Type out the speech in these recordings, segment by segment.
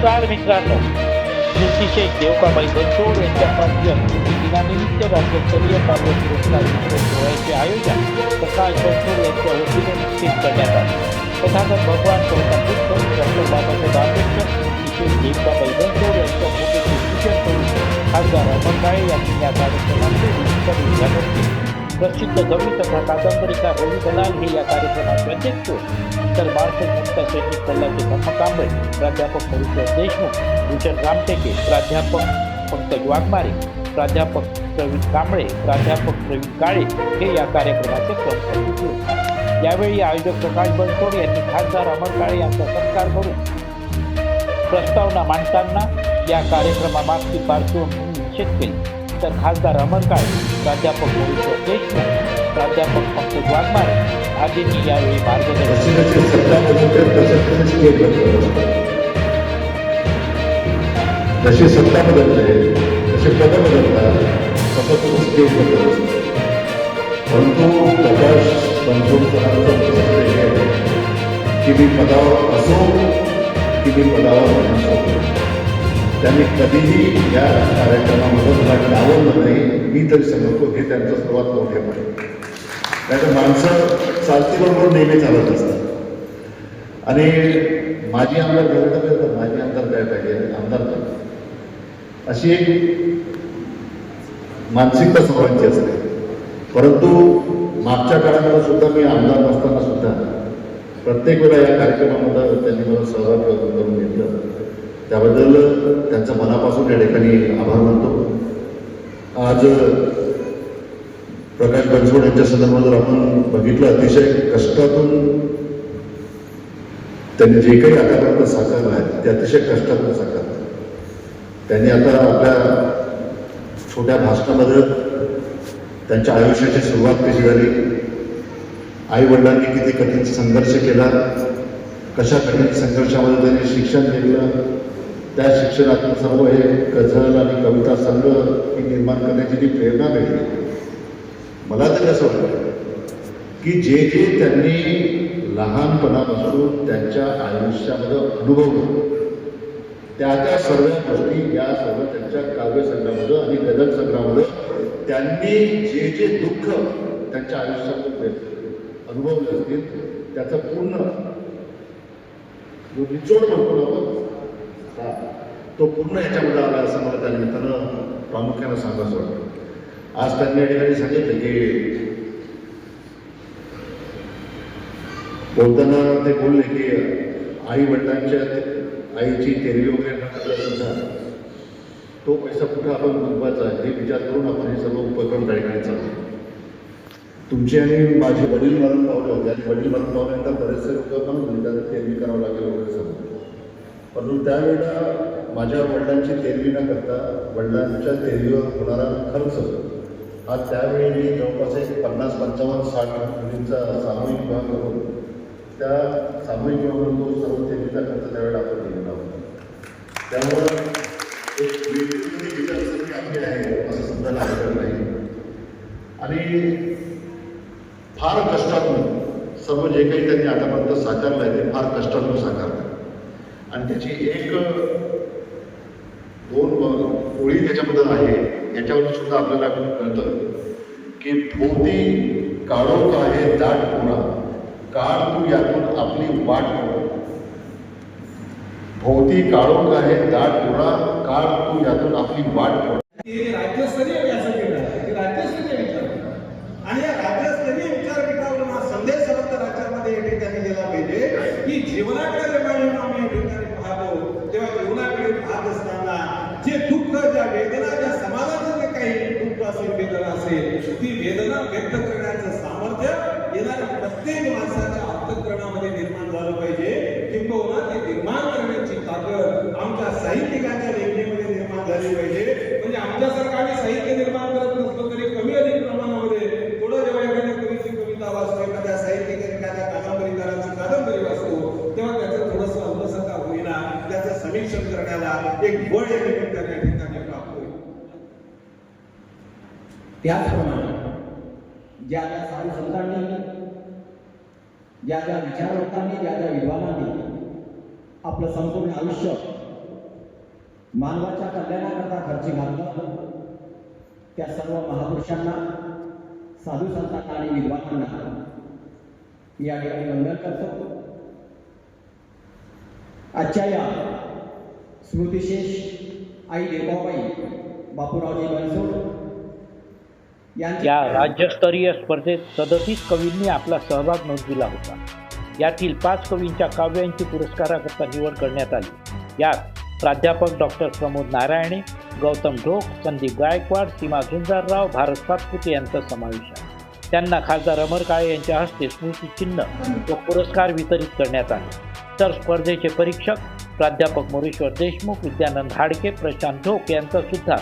नमस्कार मित्रांनो, कीर्तिशेष देवकाबाई बनसोड यांच्या दिनानिमित्त राज्यस्तरीय काव्य पुरस्कार वितरण सोहळ्याचे आयोजन प्रकाश बनसोड यांच्या वतीने निश्चित करण्यात आले. तथागत भगवान गौतम बुद्ध, डॉक्टर बाबासाहेब आंबेडकर, कीर्तिशेष देवकाबाई बनसोड यांच्या फोटोचे पूजन करून खासदार अमर काळे यांनी या कार्यक्रमाचे उद्घाटन केले. प्रसिद्ध कवी तथा कादंबरीकार रवी दलाल हे या कार्यक्रमाचे अध्यक्ष होते. तर मार्शल मुक्ता सैनिक दलाचे धम्म कांबळे, प्राध्यापक हरिश्वर देशमुख, भूषण रामटेके, प्राध्यापक पंकज वाघमारे, प्राध्यापक प्रवीण कांबळे, प्राध्यापक प्रवीण काळे हे या कार्यक्रमाचे प्रमुख अतिथी होते. यावेळी आयोजक प्रकाश बनसोड यांनी खासदार अमर काळे यांचा सत्कार करून प्रस्तावना मांडताना या कार्यक्रमामागची पार्श्वभूमी निश्चित केली. तर खासदार अमर काळे, प्राध्यापक हरिश्वर देशमुख, प्राध्यापक पंकज वाघमारे आदींनी यावेळी मार्गदर्शन जशी सत्ता बदलते तसे पद बदलतात, तसं स्टेज बदलत. परंतु प्रकाश बनसोड की मी पदावर असो की मी पदावर नसो, त्यांनी कधीही या कार्यक्रमामध्ये मला डावललं नाही. मी तरी समजतो हे त्यांचं सर्वात मोठे पण. नाहीतर माणसं चालतीबरोबर नेहमी चालत असतात. आणि माझी आमदार झाले तर माझी आमदार काय पाहिजे, आमदार काय अशी एक मानसिकता सर्वांची असते. परंतु मागच्या काळामध्ये सुद्धा मी आमदार नसताना सुद्धा प्रत्येक वेळा या कार्यक्रमामध्ये त्यांनी मला सहभाग करून घेतलं. त्याबद्दल त्यांचा मनापासून या ठिकाणी आभार मानतो. आज प्रकाश बनसोड यांच्या संदर्भात आपण बघितलं, अतिशय कष्टातून त्यांनी जे काही आतापर्यंत साकारलं आहे ते अतिशय कष्टातून साकारलं. त्यांनी आता आपल्या छोट्या भाषणामध्ये त्यांच्या आयुष्याची सुरुवात कशी झाली, आई वडिलांनी किती कठीण संघर्ष केला, कशा कठीण संघर्षामध्ये त्यांनी शिक्षण घेतलं, त्या शिक्षणातून सर्व हे गझल आणि कविता संघ ही निर्माण करण्याची जी प्रेरणा मिळते. मला तरी असं वाटतं की जे जे त्यांनी लहानपणापासून त्यांच्या आयुष्यामध्ये अनुभवलं त्या सर्व गोष्टी या सर्व त्यांच्या काव्यसंग्रहामध्ये आणि गझल संग्रहामध्ये त्यांनी जे जे दुःख त्यांच्या आयुष्यामध्ये अनुभवले असतील त्याचा पूर्ण जो निचोड म्हणतो आपण तो पूर्ण याच्यामध्ये आला असं मला त्या निमित्तानं प्रामुख्यानं सांगायचं वाटतं. आज त्यांनी या ठिकाणी सांगितलं की बोलताना ते बोलले की आई वडिलांच्या आईची तेरवी वगैरे न करता सुद्धा तो पैसा कुठं आपण गुंतवायचा हे विचार करून आपण हे सर्व उपक्रम त्या ठिकाणी चालतो. तुमचे आणि माझे वडील मरण पावले होते आणि वडील मरण पावल्यानंतर बरेचसे लोक पण त्यांना तेरवी करावं लागेल वगैरे सांगतो. परंतु त्यावेळेला माझ्या वडिलांची तेरवी न करता वडिलांच्या तेरवीवर होणारा खर्च हा त्यावेळी मी जवळपास एक 50-55-60 मुलींचा सामूहिक विवाह करून त्या सामूहिक विवाहातून तो सर्व तेरवीचा खर्च त्यावेळेला आपण दिलेला होता. त्यामुळं एक वेगळी विचारसरणी आपली आहे असं समजायला हरकत नाही. आणि फार कष्टातून सर्व जे काही त्यांनी आतापर्यंत साकारलं आहे ते फार कष्टातून साकारलं. आणि त्याची एक दोन ओळी त्याच्याबद्दल आहे, याच्यावर सुद्धा आपल्याला कळतं की भोवती काळोख आहे दाट पुरा, काळ तू यातून आपली वाट पड. भोवती काळोख आहे दाट पुरा, काळ तू यातून आपली वाट पड. राज्यस्तरीय व्यासपीठ आहे, राज्यस्तरीय विचारपीठ आणि या राज्यस्तरीय विचारपीठावरून हा संदेश सर्व राज्यामध्ये या ठिकाणी दिला पाहिजे की जीवनाकडे जेव्हा आम्ही या ठिकाणी पाहतो तेव्हा जीवनाकडे पाहत असताना जे दुःख, ज्या वेदना, ज्या समाजाचं जे काही दुःख असेल, वेदना असेल, ती वेदना व्यक्त करण्याचं सामर्थ्य येणाऱ्या प्रत्येक माणसाच्या अंतःकरणामध्ये निर्माण झालं पाहिजे. किंबहुना ते निर्माण करण्याची ताकद आमच्या साहित्यिकांच्या लेखणीमध्ये निर्माण झाली पाहिजे. म्हणजे आमच्यासारखं आम्ही साहित्य निर्माण करत नसलो तरी कमी अधिक प्रमाणामध्ये थोडं जेव्हा एखाद्या कवीची कविता वाचतो, एखाद्या साहित्यिक एखाद्या कादंबरीकाराची कादंबरी वाचतो तेव्हा त्याचं थोडंसं अभ्यासता होईना, त्याचं समीक्षण करण्याला एक बळ या ठिकाणी प्राप्त होईल. त्याचप्रमाणे ज्या ज्या साधू संतांनी, ज्या ज्या विचारवंतांनी, ज्या ज्या विद्वानांनी आपलं संपूर्ण आयुष्य मानवाच्या कल्याणाकरता खर्ची घातलं त्या सर्व महापुरुषांना, साधू संतांना आणि विद्वानांना मी या ठिकाणी वंदन करतो. आजच्या या स्मृतिशेष आई देवबाबाई बापूरावजी बनसोड या राज्यस्तरीय स्पर्धेत 37 कवींनी आपला सहभाग नोंदविला होता. यातील 5 कवींच्या काव्यांची पुरस्काराकरता निवड करण्यात आली. यात प्राध्यापक डॉक्टर प्रमोद नारायणे, गौतम ढोक, संदीप गायकवाड, सीमा झुंजारराव, भारत सातपुते यांचा समावेश आहे. त्यांना खासदार अमर काळे यांच्या हस्ते स्मृतिचिन्ह व पुरस्कार वितरित करण्यात आले. तर स्पर्धेचे परीक्षक प्राध्यापक मोरेश्वर देशमुख, विद्यानंद हाडके, प्रशांत ढोक यांचा सुद्धा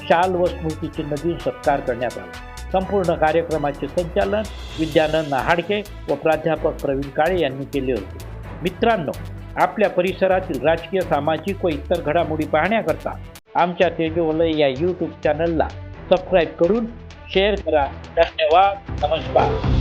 शाल व स्मृतिचिन्ह देऊन सत्कार करण्यात आला. संपूर्ण कार्यक्रमाचे संचालन विद्यानंद हाडके व प्राध्यापक प्रवीण काळे यांनी केले होते. मित्रांनो, आपल्या परिसरातील राजकीय, सामाजिक व इतर घडामोडी पाहण्याकरता आमच्या तेजोवलय या यूट्यूब चॅनलला सबस्क्राईब करून शेअर करा. धन्यवाद. नमस्कार.